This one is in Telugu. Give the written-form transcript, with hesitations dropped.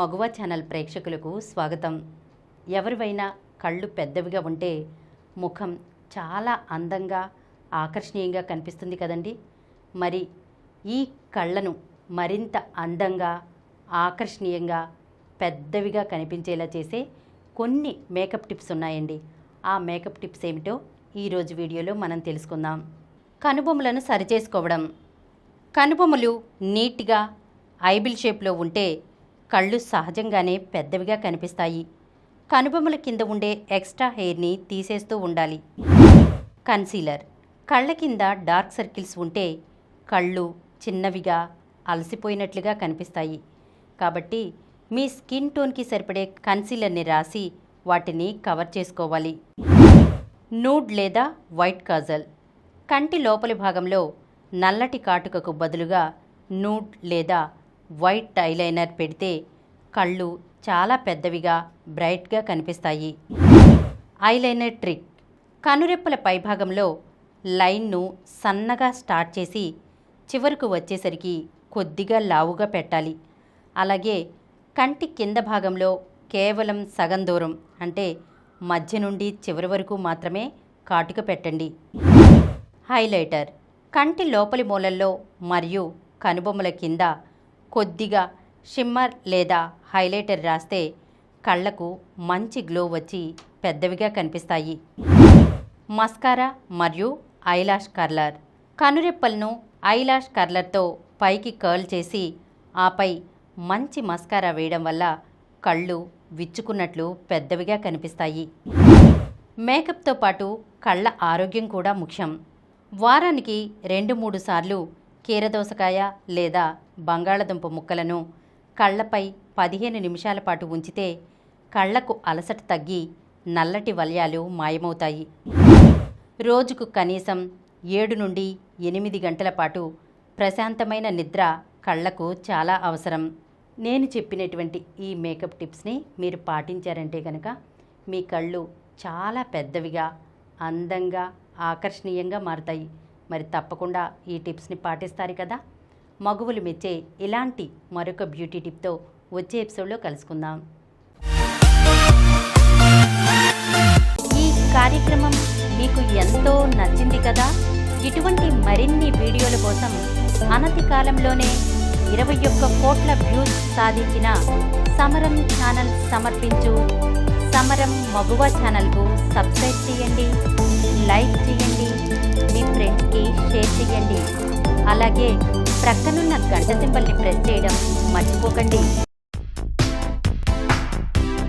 మగువ ఛానల్ ప్రేక్షకులకు స్వాగతం. ఎవరివైనా కళ్ళు పెద్దవిగా ఉంటే ముఖం చాలా అందంగా ఆకర్షణీయంగా కనిపిస్తుంది కదండి. మరి ఈ కళ్ళను మరింత అందంగా ఆకర్షణీయంగా పెద్దవిగా కనిపించేలా చేసే కొన్ని మేకప్ టిప్స్ ఉన్నాయండి. ఆ మేకప్ టిప్స్ ఏమిటో ఈరోజు వీడియోలో మనం తెలుసుకుందాం. కనుబొమ్మలను సరిచేసుకోవడం. కనుబొమ్మలు నీట్గా ఐబిల్ షేప్లో ఉంటే కళ్ళు సహజంగానే పెద్దవిగా కనిపిస్తాయి. కనుబొమ్మల కింద ఉండే ఎక్స్ట్రా హెయిర్ని తీసేస్తూ ఉండాలి. కన్సీలర్. కళ్ళ కింద డార్క్ సర్కిల్స్ ఉంటే కళ్ళు చిన్నవిగా అలసిపోయినట్లుగా కనిపిస్తాయి. కాబట్టి మీ స్కిన్ టోన్కి సరిపడే కన్సీలర్ని రాసి వాటిని కవర్ చేసుకోవాలి. నూడ్ లేదా వైట్ కాజల్. కంటి లోపలి భాగంలో నల్లటి కాటుకకు బదులుగా నూడ్ లేదా వైట్ ఐలైనర్ పెడితే కళ్ళు చాలా పెద్దవిగా బ్రైట్గా కనిపిస్తాయి. Eyeliner trick. కనురెప్పల పైభాగంలో లైన్ను సన్నగా స్టార్ట్ చేసి చివరకు వచ్చేసరికి కొద్దిగా లావుగా పెట్టాలి. అలాగే కంటి కింద భాగంలో కేవలం సగం దూరం అంటే మధ్య నుండి చివరి వరకు మాత్రమే కాటుక పెట్టండి. హైలైటర్. కంటి లోపలి మూలల్లో మరియు కనుబొమ్మల కింద కొద్దిగా షిమ్మర్ లేదా హైలైటర్ రాస్తే కళ్ళకు మంచి గ్లో వచ్చి పెద్దవిగా కనిపిస్తాయి. మస్కారా మరియు ఐలాష్ కర్లర్. కనురెప్పలను ఐలాష్ కర్లర్తో పైకి కర్ల్ చేసి ఆపై మంచి మస్కారా వేయడం వల్ల కళ్ళు విచ్చుకున్నట్లు పెద్దవిగా కనిపిస్తాయి. మేకప్తో పాటు కళ్ళ ఆరోగ్యం కూడా ముఖ్యం. వారానికి 2-3 సార్లు కీరదోసకాయ లేదా బంగాళదుంప ముక్కలను కళ్ళపై 15 నిమిషాల పాటు ఉంచితే కళ్ళకు అలసట తగ్గి నల్లటి వలయాలు మాయమవుతాయి. రోజుకు కనీసం 7 నుండి 8 గంటల పాటు ప్రశాంతమైన నిద్ర కళ్ళకు చాలా అవసరం. నేను చెప్పినటువంటి ఈ మేకప్ టిప్స్ని మీరు పాటించారంటే కనుక మీ కళ్ళు చాలా పెద్దవిగా అందంగా ఆకర్షణీయంగా మారుతాయి. మరి తప్పకుండా ఈ టిప్స్ని పాటిస్తారు కదా. మగువులు మెచ్చే ఇలాంటి మరొక బ్యూటీ టిప్తో వచ్చే ఎపిసోడ్లో కలుసుకుందాం. ఈ కార్యక్రమం మీకు ఎంతో నచ్చింది కదా. ఇటువంటి మరిన్ని వీడియోల కోసం అనతి కాలంలోనే 21 కోట్ల వ్యూస్ సాధించిన సమరం ఛానల్ సమర్పించు సమరం మగువ ఛానల్కు సబ్స్క్రైబ్ చేయండి, లైక్ చేయండి, మీ ఫ్రెండ్స్కి షేర్ చేయండి. అలాగే ప్రక్కనున్న గంట సింబల్ని ప్రెస్ చేయడం మర్చిపోకండి.